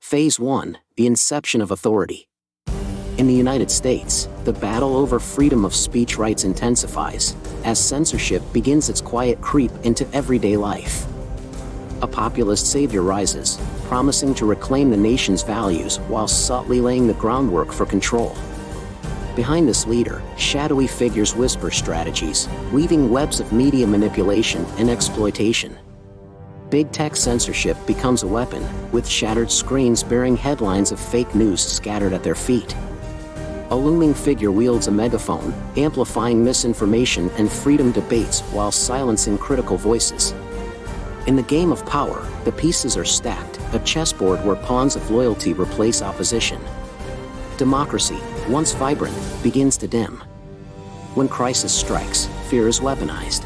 Phase 1. The inception of authority. In the United States, the battle over freedom of speech rights intensifies, as censorship begins its quiet creep into everyday life. A populist savior rises, promising to reclaim the nation's values while subtly laying the groundwork for control. Behind this leader, shadowy figures whisper strategies, weaving webs of media manipulation and exploitation. Big tech censorship becomes a weapon, with shattered screens bearing headlines of fake news scattered at their feet. A looming figure wields a megaphone, amplifying misinformation and freedom debates while silencing critical voices. In the game of power, the pieces are stacked, a chessboard where pawns of loyalty replace opposition. Democracy, once vibrant, begins to dim. When crisis strikes, fear is weaponized.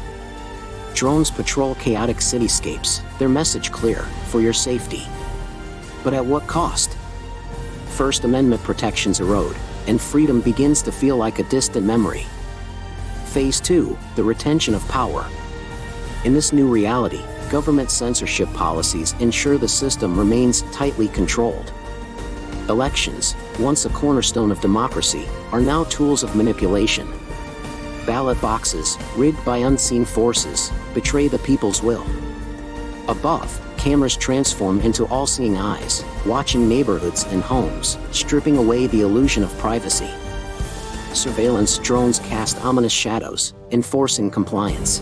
Drones patrol chaotic cityscapes, their message clear: for your safety. But at what cost? First Amendment protections erode, and freedom begins to feel like a distant memory. Phase 2. The retention of power. In this new reality, government censorship policies ensure the system remains tightly controlled. Elections, once a cornerstone of democracy, are now tools of manipulation. Ballot boxes, rigged by unseen forces, betray the people's will. Above, cameras transform into all-seeing eyes, watching neighborhoods and homes, stripping away the illusion of privacy. Surveillance drones cast ominous shadows, enforcing compliance.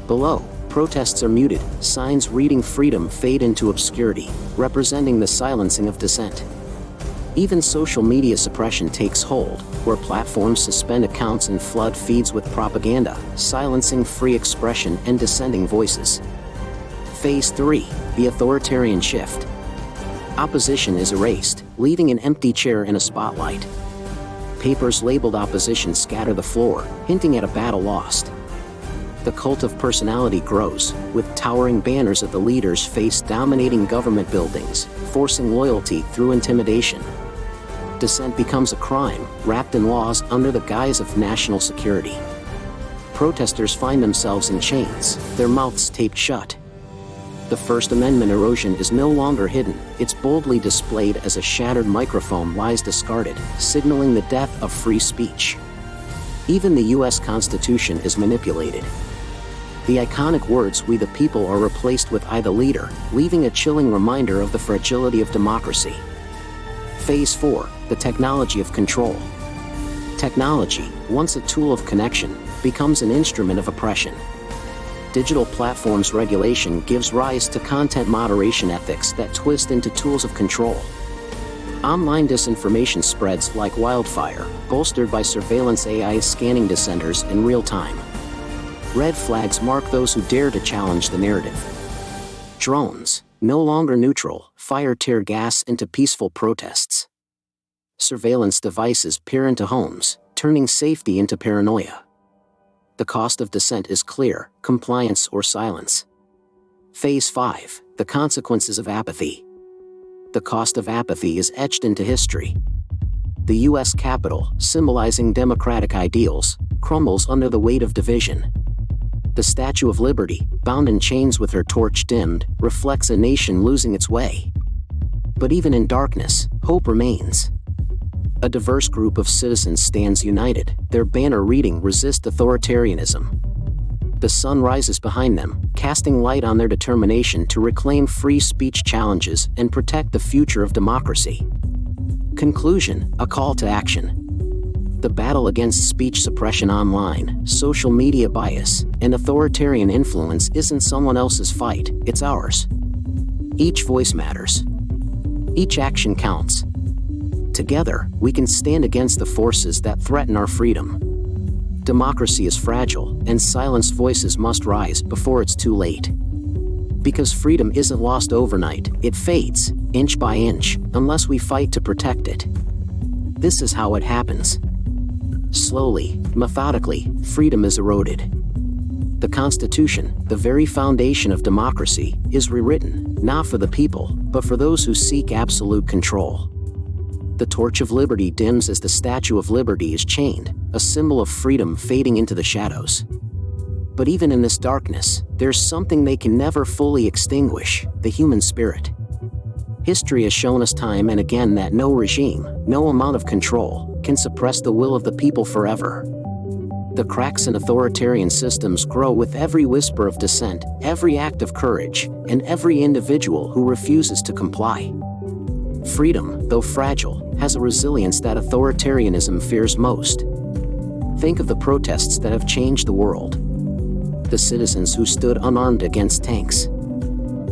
Below, protests are muted, signs reading freedom fade into obscurity, representing the silencing of dissent. Even social media suppression takes hold, where platforms suspend accounts and flood feeds with propaganda, silencing free expression and dissenting voices. Phase 3. The authoritarian shift. Opposition is erased, leaving an empty chair in a spotlight. Papers labeled opposition scatter the floor, hinting at a battle lost. The cult of personality grows, with towering banners of the leader's face dominating government buildings, forcing loyalty through intimidation. Dissent becomes a crime, wrapped in laws under the guise of national security. Protesters find themselves in chains, their mouths taped shut. The First Amendment erosion is no longer hidden, it's boldly displayed as a shattered microphone lies discarded, signaling the death of free speech. Even the U.S. Constitution is manipulated. The iconic words "We the people" are replaced with "I the leader," leaving a chilling reminder of the fragility of democracy. Phase 4. The technology of control. Technology, once a tool of connection, becomes an instrument of oppression. Digital platforms regulation gives rise to content moderation ethics that twist into tools of control. Online disinformation spreads like wildfire, bolstered by surveillance AI scanning dissenters in real time. Red flags mark those who dare to challenge the narrative. Drones, no longer neutral, fire tear gas into peaceful protests. Surveillance devices peer into homes, turning safety into paranoia. The cost of dissent is clear: compliance or silence. Phase 5. The consequences of apathy. The cost of apathy is etched into history. The U.S. Capitol, symbolizing democratic ideals, crumbles under the weight of division. The Statue of Liberty, bound in chains with her torch dimmed, reflects a nation losing its way. But even in darkness, hope remains. A diverse group of citizens stands united, their banner reading "Resist authoritarianism." The sun rises behind them, casting light on their determination to reclaim free speech challenges and protect the future of democracy. Conclusion: a call to action. The battle against speech suppression online, social media bias, and authoritarian influence isn't someone else's fight, it's ours. Each voice matters. Each action counts. Together, we can stand against the forces that threaten our freedom. Democracy is fragile, and silenced voices must rise before it's too late. Because freedom isn't lost overnight, it fades, inch by inch, unless we fight to protect it. This is how it happens. Slowly, methodically, freedom is eroded. The Constitution, the very foundation of democracy, is rewritten, not for the people, but for those who seek absolute control. The torch of liberty dims as the Statue of Liberty is chained, a symbol of freedom fading into the shadows. But even in this darkness, there's something they can never fully extinguish: the human spirit. History has shown us time and again that no regime, no amount of control, can suppress the will of the people forever. The cracks in authoritarian systems grow with every whisper of dissent, every act of courage, and every individual who refuses to comply. Freedom, though fragile, has a resilience that authoritarianism fears most. Think of the protests that have changed the world. The citizens who stood unarmed against tanks.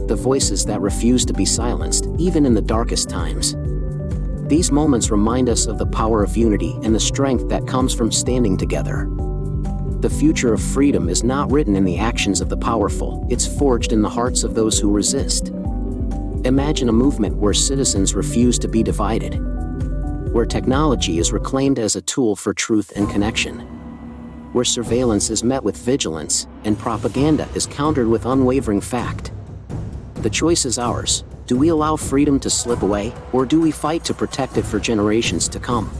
The voices that refused to be silenced, even in the darkest times. These moments remind us of the power of unity and the strength that comes from standing together. The future of freedom is not written in the actions of the powerful, it's forged in the hearts of those who resist. Imagine a movement where citizens refuse to be divided, where technology is reclaimed as a tool for truth and connection, where surveillance is met with vigilance and propaganda is countered with unwavering fact. The choice is ours. Do we allow freedom to slip away, or do we fight to protect it for generations to come?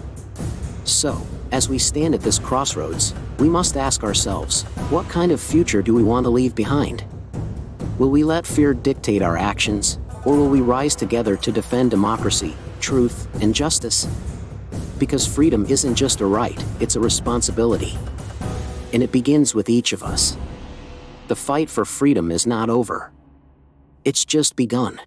So, as we stand at this crossroads, we must ask ourselves, what kind of future do we want to leave behind? Will we let fear dictate our actions, or will we rise together to defend democracy, truth, and justice? Because freedom isn't just a right, it's a responsibility. And it begins with each of us. The fight for freedom is not over. It's just begun.